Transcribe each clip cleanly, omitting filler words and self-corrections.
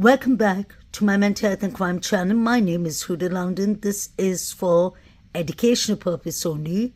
Welcome back to my Mental Health and Crime channel. My name is Huda London. This is for educational purpose only.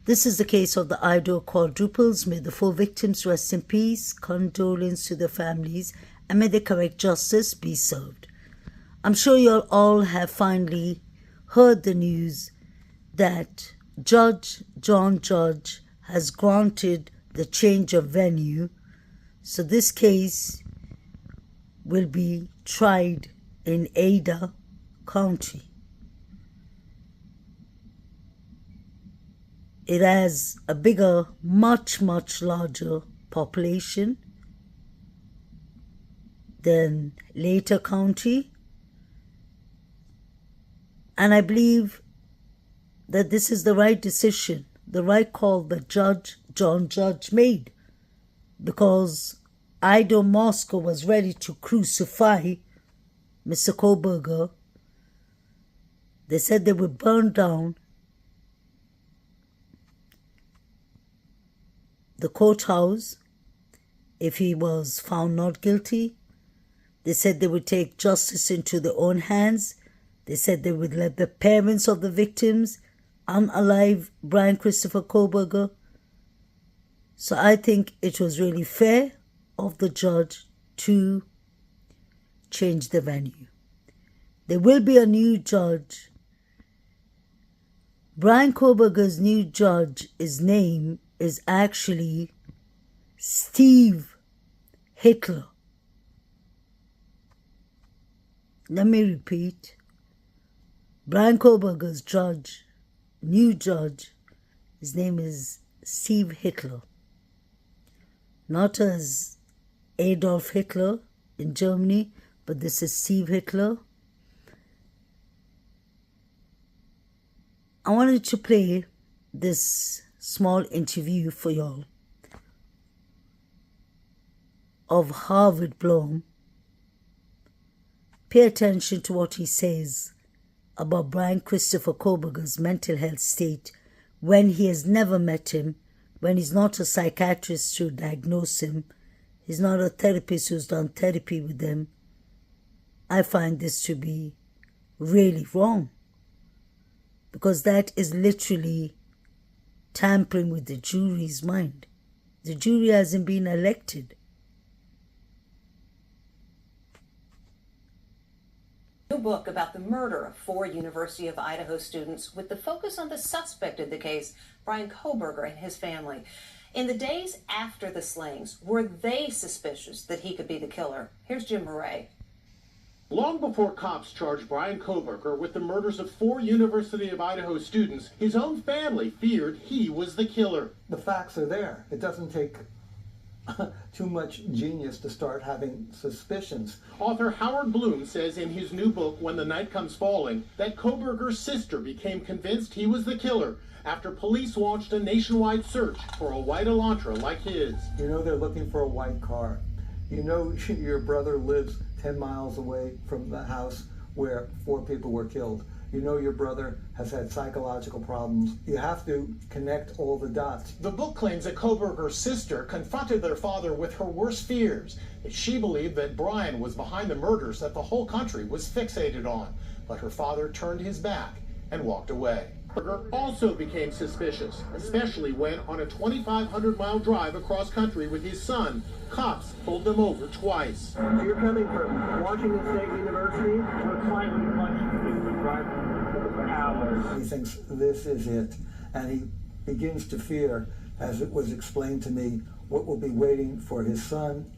This is the case of the Idaho quadruples. May the 4 victims rest in peace, condolence to their families, and may the correct justice be served. I'm sure you all have finally heard the news that Judge John Judge has granted the change of venue. So this case will be tried in Idaho County. It has a bigger, much larger population than Later County. And I believe that this is the right decision, the right call that Judge John Judge made, because Idaho Moscow was ready to crucify Mr. Kohberger. They said they would burn down the courthouse if he was found not guilty. They said they would take justice into their own hands. They said they would let the parents of the victims unalive Brian Christopher Kohberger. So I think it was really fair of the judge to change the venue. There will be a new judge. Brian Kohberger's new judge, his name is actually Steve Hitler. Let me repeat. Brian Kohberger's judge, new judge, his name is Steve Hitler. Not as Adolf Hitler in Germany, but this is Steve Hitler. I wanted to play this small interview for y'all of Harvard Blum. Pay attention to what he says about Brian Christopher Kohberger's mental health state when he has never met him, when he's not a psychiatrist to diagnose him, he's not a therapist who's done therapy with them. I find this to be really wrong, because that is literally tampering with the jury's mind. The jury hasn't been elected. New book about the murder of 4 University of Idaho students, with the focus on the suspect in the case, Brian Kohberger, and his family. In the days after the slayings, were they suspicious that he could be the killer? Here's Jim Murray. Long before cops charged Brian Kohberger with the murders of 4 University of Idaho students, his own family feared he was the killer. The facts are there. It doesn't take too much genius to start having suspicions. Author Howard Blum says in his new book, When the Night Comes Falling, that Kohberger's sister became convinced he was the killer after police launched a nationwide search for a white Elantra like his. You know they're looking for a white car. You know your brother lives 10 miles away from the house where 4 people were killed. You know your brother has had psychological problems. You have to connect all the dots. The book claims that Kohberger's sister confronted their father with her worst fears, that she believed that Brian was behind the murders that the whole country was fixated on. But her father turned his back and walked away. Kohberger also became suspicious, especially when on a 2,500-mile drive across country with his son, cops pulled them over twice. So you're coming from Washington State University? Looks like we punched He thinks this is it, and he begins to fear, as it was explained to me, what will be waiting for his son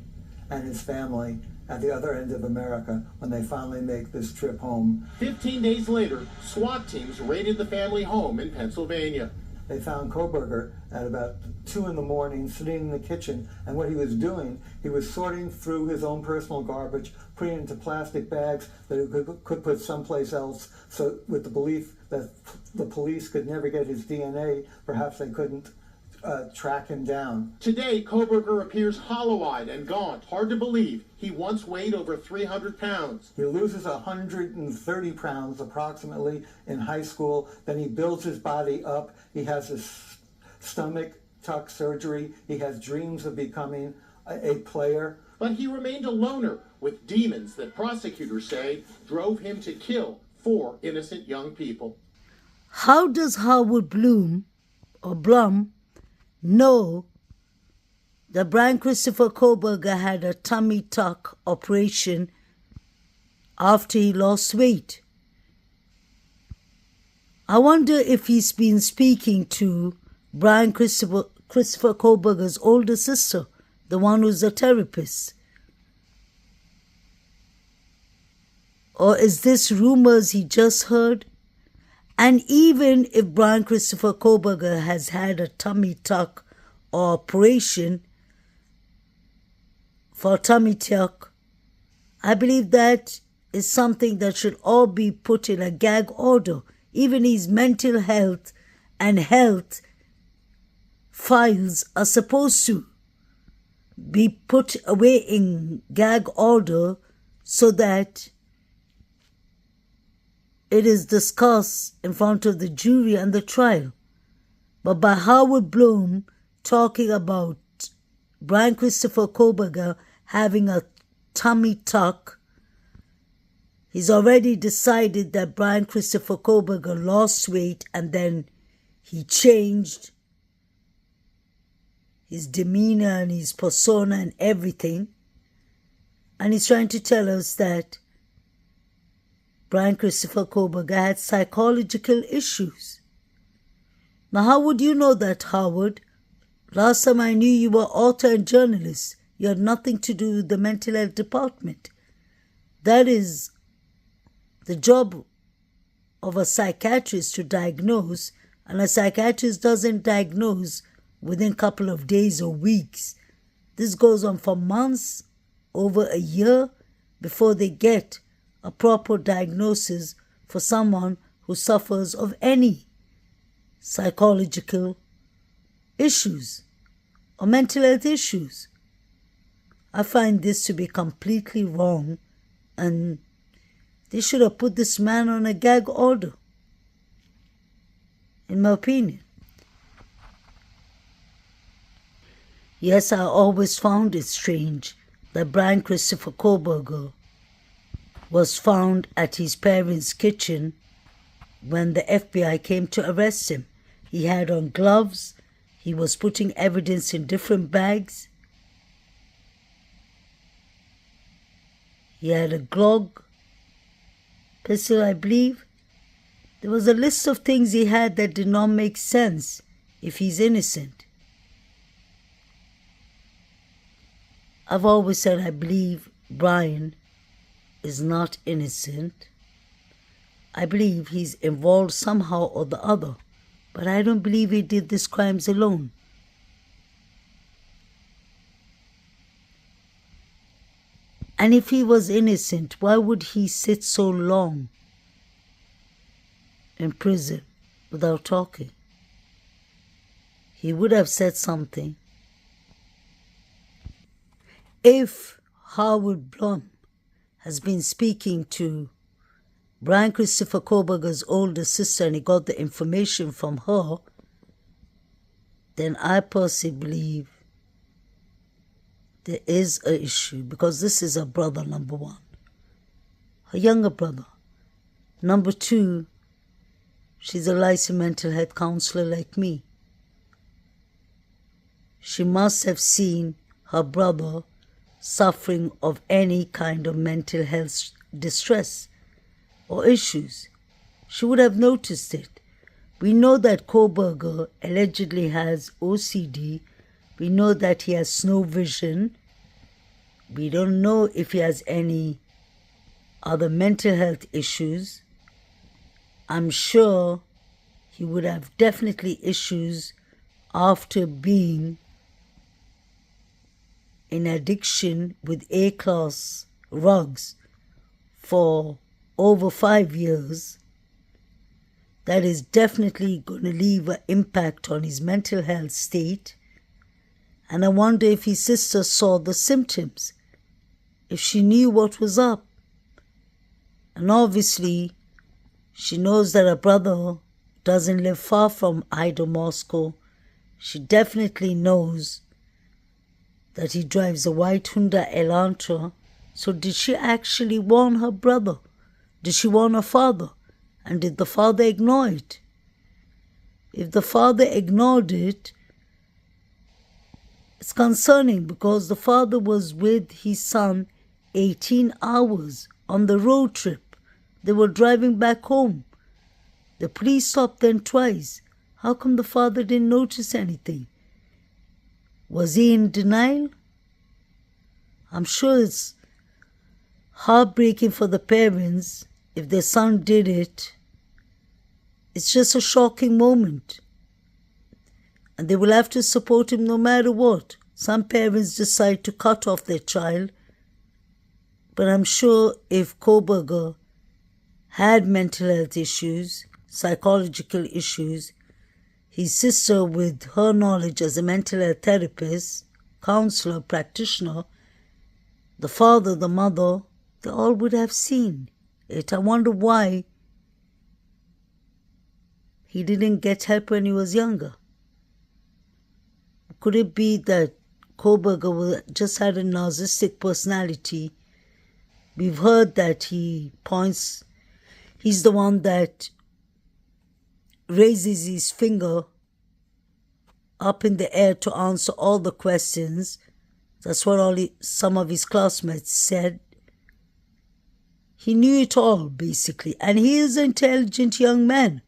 and his family at the other end of America when they finally make this trip home. 15 days later, SWAT teams raided the family home in Pennsylvania. They found Kohberger at about 2 in the morning sitting in the kitchen, and what he was doing, he was sorting through his own personal garbage, putting it into plastic bags that he could put someplace else, so with the belief that the police could never get his DNA, perhaps they couldn't track him down. Today, Kohberger appears hollow-eyed and gaunt. Hard to believe he once weighed over 300 pounds. He loses 130 pounds approximately in high school. Then he builds his body up. He has stomach tuck surgery. He has dreams of becoming a player but he remained a loner with demons that prosecutors say drove him to kill 4 innocent young people. How does Howard Blum know that Brian Christopher Koberger had a tummy tuck operation after he lost weight? I wonder if he's been speaking to Brian Christopher Koberger's older sister, the one who's a therapist. Or is this rumors he just heard? And even if Brian Christopher Koberger has had a tummy tuck or operation for a tummy tuck, I believe that is something that should all be put in a gag order. Even his mental health and health files are supposed to be put away in gag order so that it is discussed in front of the jury and the trial. But by Howard Blum talking about Brian Christopher Koberger having a tummy tuck, he's already decided that Brian Christopher Koberger lost weight and then he changed his demeanor and his persona and everything. And he's trying to tell us that Brian Christopher Koberger had psychological issues. Now, how would you know that, Howard? Last time I knew you were author and journalist. You had nothing to do with the mental health department. That is the job of a psychiatrist to diagnose, and a psychiatrist doesn't diagnose within a couple of days or weeks. This goes on for months, over a year, before they get a proper diagnosis for someone who suffers of any psychological issues or mental health issues. I find this to be completely wrong, and they should have put this man on a gag order, in my opinion. Yes, I always found it strange that Brian Christopher Koberger was found at his parents' kitchen when the FBI came to arrest him. He had on gloves. He was putting evidence in different bags. He had a Glock pistol, I believe. There was a list of things he had that did not make sense if he's innocent. I've always said I believe Brian is not innocent. I believe he's involved somehow or the other, but I don't believe he did these crimes alone. And if he was innocent, why would he sit so long in prison without talking? He would have said something. If Howard Blum has been speaking to Brian Christopher Koberger's older sister and he got the information from her, then I personally believe there is an issue, because this is her brother, number one, her younger brother. Number two, she's a licensed mental health counselor like me. She must have seen her brother suffering of any kind of mental health distress or issues. She would have noticed it. We know that Koberger allegedly has OCD. We know that he has snow vision. We don't know if he has any other mental health issues. I'm sure he would have definitely issues after being in addiction with A-class drugs for over 5 years. That is definitely going to leave an impact on his mental health state. And I wonder if his sister saw the symptoms, if she knew what was up. And obviously, she knows that her brother doesn't live far from Idaho, Moscow. She definitely knows that he drives a white Hyundai Elantra. So did she actually warn her brother? Did she warn her father? And did the father ignore it? If the father ignored it, it's concerning because the father was with his son 18 hours on the road trip. They were driving back home. The police stopped them twice. How come the father didn't notice anything? Was he in denial? I'm sure it's heartbreaking for the parents if their son did it. It's just a shocking moment. And they will have to support him no matter what. Some parents decide to cut off their child. But I'm sure if Kohberger had mental health issues, psychological issues, his sister, with her knowledge as a mental health therapist, counselor, practitioner, the father, the mother, they all would have seen it. I wonder why he didn't get help when he was younger. Could it be that Kohberger just had a narcissistic personality? We've heard that he's the one that raises his finger up in the air to answer all the questions. That's what some of his classmates said. He knew it all, basically. And he is an intelligent young man.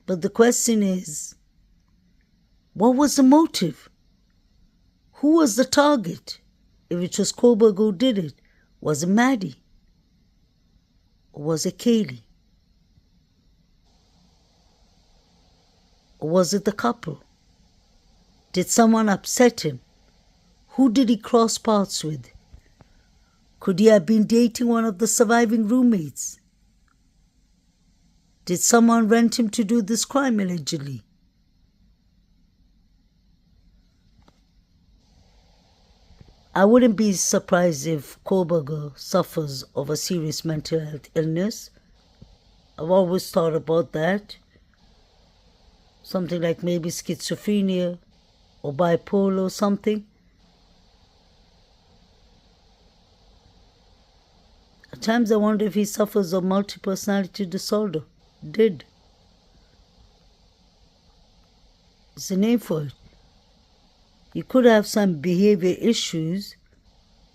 But the question is, what was the motive? Who was the target? If it was Kohberger who did it, was it Maddie? Or was it Kaylee? Or was it the couple? Did someone upset him? Who did he cross paths with? Could he have been dating one of the surviving roommates? Did someone rent him to do this crime allegedly? I wouldn't be surprised if Kohberger suffers of a serious mental health illness. I've always thought about that. Something like maybe schizophrenia or bipolar or something. At times I wonder if he suffers of multi-personality disorder. Did. It's a name for it. He could have some behavior issues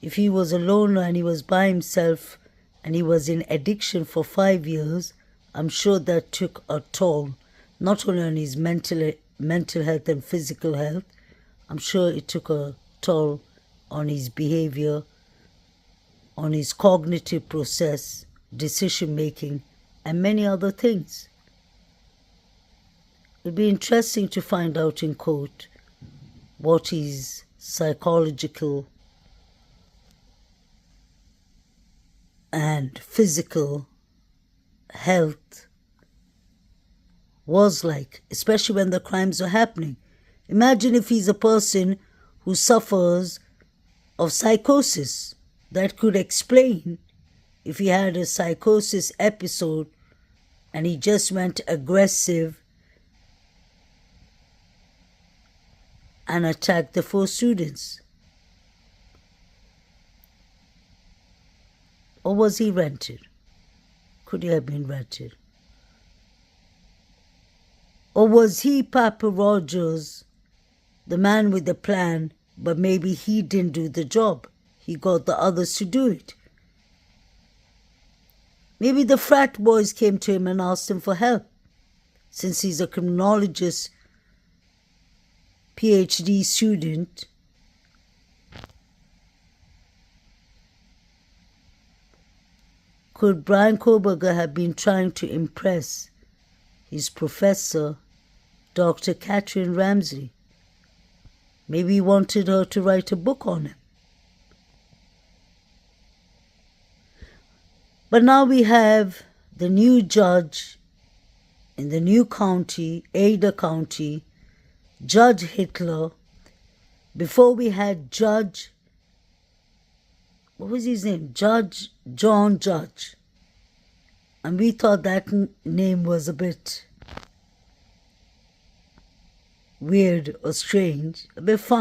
if he was a loner and he was by himself and he was in addiction for 5 years. I'm sure that took a toll, not only on his mental health and physical health. I'm sure it took a toll on his behavior, on his cognitive process, decision making, and many other things. It'd be interesting to find out in court what his psychological and physical health was like, especially when the crimes are happening. Imagine if he's a person who suffers of psychosis. That could explain if he had a psychosis episode and he just went aggressive and attacked the 4 students. Or was he rented? Could he have been rented? Or was he Papa Rogers, the man with the plan, but maybe he didn't do the job? He got the others to do it. Maybe the frat boys came to him and asked him for help. Since he's a criminologist, PhD student, could Brian Kohberger have been trying to impress his professor, Dr. Catherine Ramsey? Maybe he wanted her to write a book on him. But now we have the new judge in the new county, Ada County, Judge Hitler. Before we had Judge, what was his name? Judge John Judge. And we thought that name was a bit weird or strange, a bit fun.